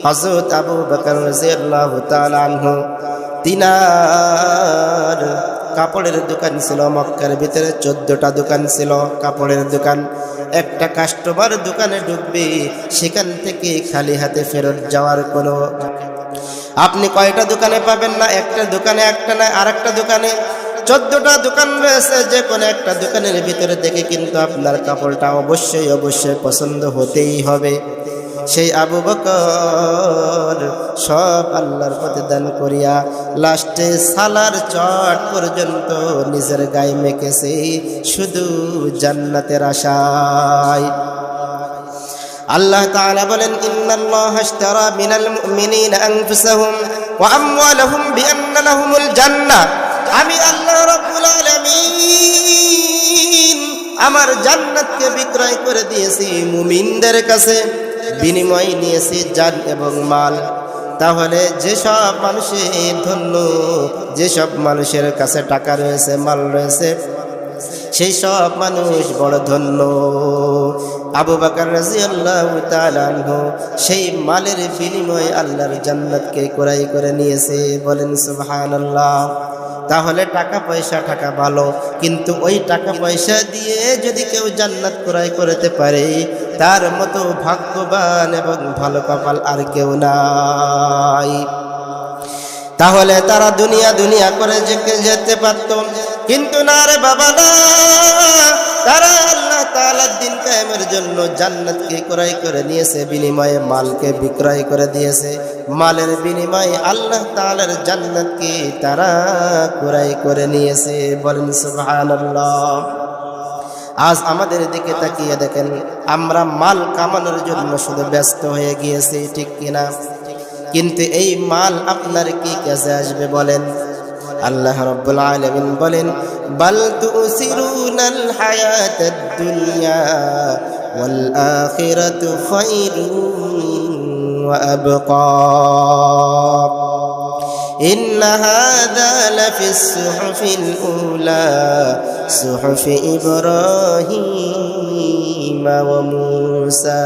হযরত আবু বকর রাদিয়াল্লাহু তাআলা আনহু তিনার কাপড়ের দোকান ছিল। মক্কার ভিতরে 14টা দোকান ছিল কাপড়ের দোকান। একটা কাস্টমার দোকানে ঢুকবে, সেখান থেকে খালি হাতে ফেরত যাওয়ার কোনো আপনি কয়টা দোকানে পাবেন না। একটা দোকানে একটা না, আরেকটা দোকানে 14টা দোকান রয়েছে। যে কোনো একটা দোকানের ভিতরে থেকে কিন্তু আপনার কাপড়টা অবশ্যই পছন্দ হতেই হবে। সেই আবু বকর সব আল্লাহর পথে দান করিয়া লাস্টে সালার চট পর্যন্ত নিজের গায়ে মেখেছে শুধু জান্নাতের আশায়। আল্লাহ তাআলা বলেন, ইন্নাল্লাহা আশতারা মিনাল মুমিনিনা আনফুসাহুম ওয়া আমওয়ালাহুম বিআন্না লাহুমুল জান্নাহ। আমি আল্লাহ রাব্বুল আলামিন আমার জান্নাতকে বিক্রয় করে দিয়েছি মুমিনদের কাছে, বিনিময় নিয়েছি জান এবং মাল। তাহলে যেসব মানুষের ধন্য, যেসব মানুষের কাছে টাকা রয়েছে, মাল রয়েছে, সেই সব মানুষ বড় ধন্য। আবু বকর রাদিয়াল্লাহু তাআলা আনহু সেই মালের বিনিময়ে আল্লাহর জান্নাতকে ক্রয় করে নিয়েছে। বলেন সুবহানাল্লাহ। তাহলে টাকা পয়সা টাকা ভালো, কিন্তু ওই টাকা পয়সা দিয়ে যদি কেউ জান্নাত ক্রয় করতে পারে, তার মতো ভাগ্যবান এবং ভালো কপাল আর কেউ নাই। তাহলে তারা দুনিয়া করে যেতে পারত, কিন্তু না রে বাবা না। তারা আল্লাহ তাআলার দ্বীন কায়েমের জন্য জান্নাতকে ক্রয় করে নিয়েছে, বিনিময়ে মালকে বিক্রয় করে দিয়েছে। মালের বিনিময়ে আল্লাহ তাআলার জান্নাতকে তারা ক্রয় করে নিয়েছে। বলেন সুবহানাল্লাহ। আজ আমাদের দিকে তাকিয়ে দেখেন, আমরা মাল কামানোর জন্য শুধু ব্যস্ত হয়ে গিয়েছি, ঠিক কিনা? কিন্তু এই মাল আপনার কি কাজে আসবে বলেন? আল্লাহ রাব্বুল আলামিন বলেন, বাল তুসিরুনাল হায়াতাদ দুনিয়া ওয়াল আখিরাতু খায়রুন ওয়া আবকা। ইন্না হাযা লাফিস সুহুফিল উলা সুহুফি ইব্রাহিম ওয়া মূসা।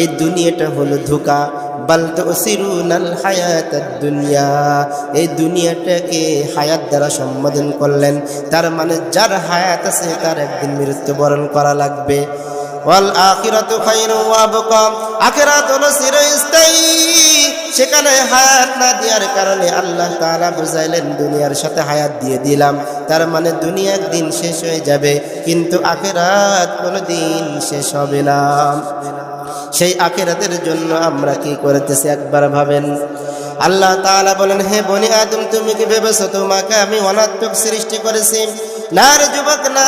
এই দুনিয়াটা হলো ধোঁকা। বাল তুসিরুনাল হায়াতাদ দুনিয়া, এই দুনিয়াটাকে হায়াত দ্বারা সম্বোধন করলেন। তার মানে যার হায়াত আছে তার একদিন মৃত্যুবরণ করা লাগবে। ওয়াল আখিরাতু খায়রুন ওয়া আবকা, আখিরাত হলো চিরস্থায়ী। সেখানে হায়াত না দেওয়ার কারণে আল্লাহ তাআলা বুঝাইলেন, দুনিয়ার সাথে হায়াত দিয়ে দিলাম, তার মানে দুনিয়া একদিন শেষ হয়ে যাবে, কিন্তু আখিরাত কোনোদিন শেষ হবে না। সেই আখিরাতের জন্য আমরা কি করতেছি একবার ভাবেন। আল্লাহ তাআলা বলেন, হে বনি আদম, তুমি কি ভেবেছো তোমাকে আমি অনাত্মক সৃষ্টি করেছি? না রে যুবক, না।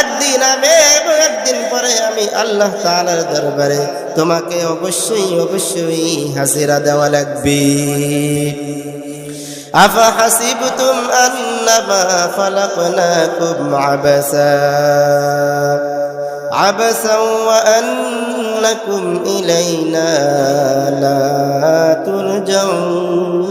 একদিন আমি এবং একদিন পরে আমি আল্লাহ তাআলার দরবারে তোমাকে অবশ্যই হাজিরা দেওয়া লাগবে। আফা হাসিবতুম আন্নামা খালাকনাকুম আবাসা ওয়া আন্নাকুম ইলাইনা লা তুরজাউন।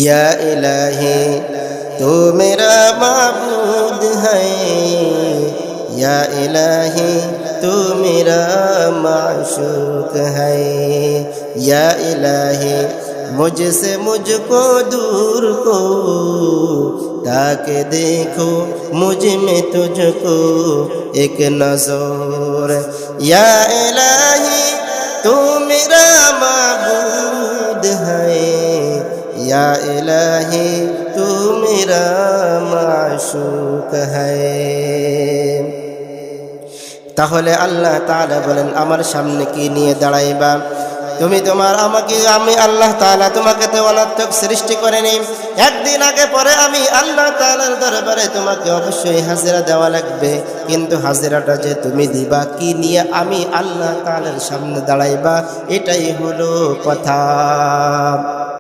या इलाही तू मेरा माबूद है, या इलाही तू मेरा माशूक है, या इलाही मुझसे मुझको दूर को, ताकि देखो मुझ में तुझको एक नज़र। या इलाही तू मेरा माबूद है, या इलाही तू मेरा माशूक है। তাহলে আল্লাহ তাআলা বলেন, আমার সামনে কি নিয়ে দাঁড়াইবা তুমি? আমি আল্লাহ তাআলা তোমাকে তো অনাত্মক সৃষ্টি করেনি। একদিন আগে পরে আমি আল্লাহ তাআলার দরবারে তোমাকে অবশ্যই হাজিরা দেওয়া লাগবে, কিন্তু হাজিরাটা যে তুমি দিবা কি নিয়ে, আমি আল্লাহ তাআলার সামনে দাঁড়াইবা, এটাই হলো কথা।